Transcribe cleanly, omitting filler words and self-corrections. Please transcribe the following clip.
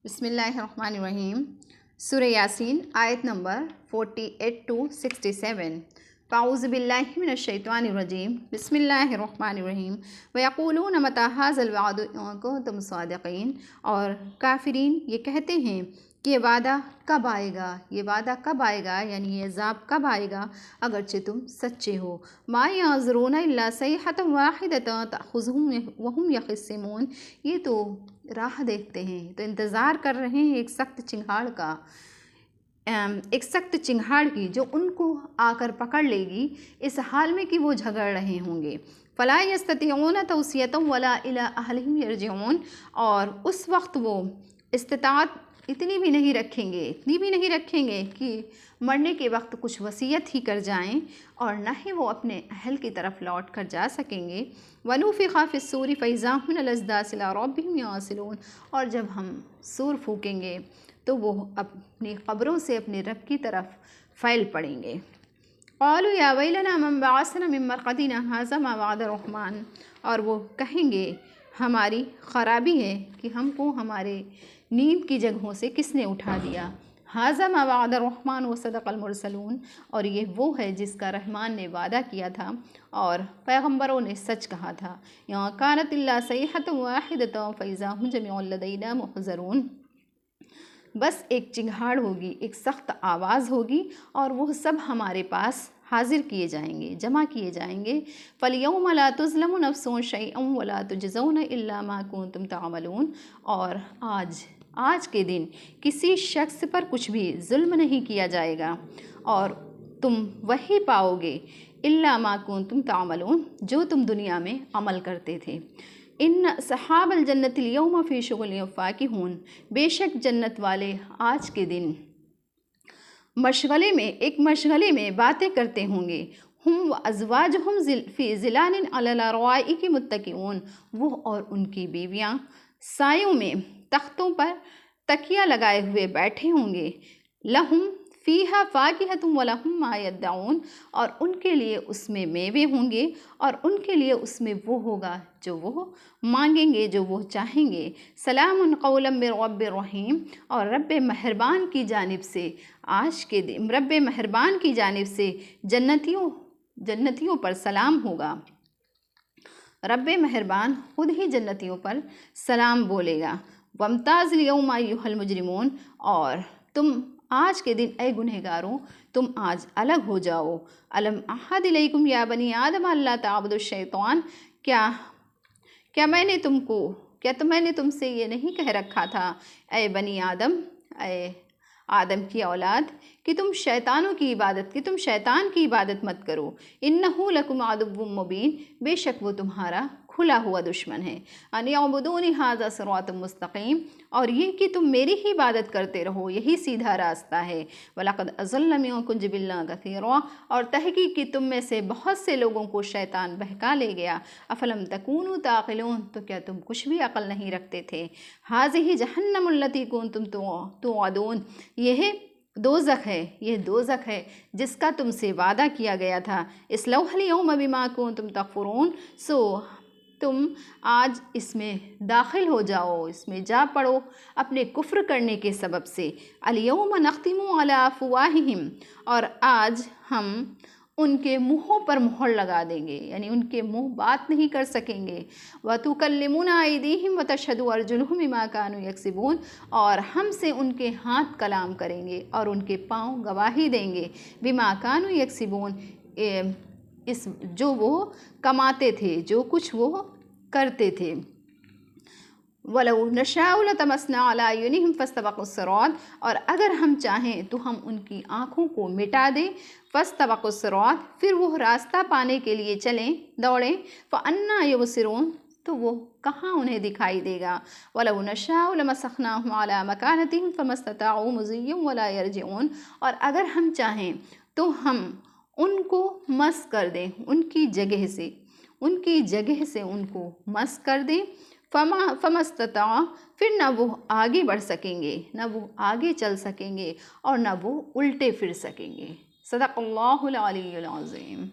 बिस्मिल्लाहिर्रहमानिर्रहीम। सूरह यासीन आयत नंबर 48 to 67। पाऊज़ बिल्लाहि मिनश्शैतानिर्रजीम। बिस्मिल्लाहिर्रहमानिर्रहीम। वयक़ूलून मता हाज़ल वअद इन कुन्तुम सादिक़ीन। और काफिरीन ये कहते हैं कि ये वादा कब आएगा, ये वादा कब आएगा, यानी ये अज़ाब कब आएगा अगरचे तुम सच्चे हो। मा यंज़ुरून इल्ला सयहतन वाहिदतन तअख़ुज़ुहुम वहुम यख़िस्सिमून। ये तो राह देखते हैं, तो इंतज़ार कर रहे हैं एक सख्त चिंगाड़ का, एक सख्त चिंगाड़ की जो उनको आकर पकड़ लेगी इस हाल में कि वो झगड़ रहे होंगे। फ़ला यस्ततिऊन तौसियतन वला इला अहलिहिम यरजिऊन। और उस वक्त वो इस्तिताअत इतनी भी नहीं रखेंगे कि मरने के वक्त कुछ वसीयत ही कर जाएं, और न ही वो अपने अहल की तरफ लौट कर जा सकेंगे। वनुफ़िख़ा फ़िस्सूरि फ़इज़ा हुम मिनल अज़दासिल इला रब्बिहिम यासिलून। और जब हम सूर फूकेंगे तो वो अपनी क़ब्रों से अपने रब की तरफ फैल पड़ेंगे। क़ालू या वैलना मन बअसना मिन मरक़दिना हाज़ा मा वअद रहमान। और वो कहेंगे हमारी ख़राबी है कि हमको हमारे नींद की जगहों से किसने उठा दिया। हाज़ा मा वअद रहमान व सदक़ल मुरसलून। और ये वो है जिसका रहमान ने वादा किया था और पैगम्बरों ने सच कहा था। यहाँ कानत इल्ला सयहतन वाहिदतन फ़इज़ा हुम जमीउन लदैना मुहज़रून। बस एक चिंगाड़ होगी, एक सख्त आवाज़ होगी और वो सब हमारे पास हाजिर किए जाएंगे, जमा किए जाएंगे। फ़लयौम ला तुज़लमु नफ़्सुन शैअन वला तुजज़ौना इल्ला मा कुन्तुम तअमलून। और आज के दिन किसी शख्स पर कुछ भी जुल्म नहीं किया जाएगा और तुम वही पाओगे इल्ला मा कुन्तुम तअमलून, जो तुम दुनिया में अमल करते थे। इन सहाबल जन्नतिल यौम फ़ी शुग़ुलिन फ़ाकिहून। बेशक जन्नत वाले आज के दिन मशगले में बातें करते होंगे। हुम व अज़वाजुहुम फ़ी ज़िलालिन अलल अरवाइकि मुत्तकिऊन। वो और उनकी बीवियाँ सायों में तख्तों पर तकिया लगाए हुए बैठे होंगे। लहुम फ़ीहा फ़ाकिहतुन व लहुम मा यद्दऊन। और उनके लिए उसमें मेवे होंगे और उनके लिए उसमें वो होगा जो वो मांगेंगे, जो वो चाहेंगे। सलामुन क़ौलन मिर रब्बिर रहीम। और रब्बे मेहरबान की जानिब से आज के दिन रब्बे मेहरबान की जानिब से जन्नतियों पर सलाम होगा। रब्बे मेहरबान खुद ही जन्नतियों पर सलाम बोलेगा। वम्ताज़िल यौमा अय्युहल मुजरिमून। और तुम आज के दिन ऐ गुनहगारों, तुम आज अलग हो जाओ। अलम अहद इलैकुम या बनी आदम अल्ला ताबुदुश शैतान। क्या मैंने तुमसे ये नहीं कह रखा था ऐ बनी आदम, ऐ आदम की औलाद, कि तुम शैतान की इबादत मत करो। इन्नहु लकुम अदुव्वुम मुबीन। बेशक वो तुम्हारा खुला हुआ दुश्मन है। अनिअबुदूनी हाज़ा सिरातुम मुस्तक़ीम। और ये कि तुम मेरी ही इबादत करते रहो, यही सीधा रास्ता है। वलक़द अज़ल्ल मिनकुम जिबिल्लन कसीरा। और तहक़ीक़ कि तुम में से बहुत से लोगों को शैतान बहका ले गया। अफ़लम तकूनू ताक़िलून। तो क्या तुम कुछ भी अक़ल नहीं रखते थे। हाज़िही जहन्नमुल लती कुन्तुम तुअदून। यह दोज़ख है जिसका तुमसे वादा किया गया था। इस्लौहल यौम बिमा कुन्तुम तकफ़ुरून। सो तुम आज इसमें दाखिल हो जाओ, इसमें जा पड़ो अपने कुफ्र करने के सबब से। अल यौम नख्तिमु अला अफ़वाहिहिम। और आज हम उनके मुँहों पर मोहर लगा देंगे, यानी उनके मुँह बात नहीं कर सकेंगे। व तुकल्लिमुना अयदीहिम व तशहदु अर्जुलुहुम बिमा कानू यक्सिबून। और हमसे उनके हाथ कलाम करेंगे और उनके पाँव गवाही देंगे। बिमा कानू यक्सिबून, इस जो वो कमाते थे, जो कुछ वो करते थे। वलौ नशाउ लतमसना अला अयुनिहिम फस्तबक़ुस सिरात। और अगर हम चाहें तो हम उनकी आँखों को मिटा दें। फस्तबक़ुस सिरात, फिर वो रास्ता पाने के लिए दौड़ें। फ़अन्ना युबसिरून, तो वो कहाँ उन्हें दिखाई देगा। वलौ नशाउ लमसख़नाहुम अला मकानतिहिम फ़मस्तताउ मुज़िय्यन वला यरजिऊन। और अगर हम चाहें तो हम उनको मस कर दें, उनकी जगह से उनको मस कर दें। फमस्तता, फिर न वो आगे बढ़ सकेंगे, न वो आगे चल सकेंगे और न वो उल्टे फिर सकेंगे। सदक़ल्लाहुल अलीयुल अज़ीम।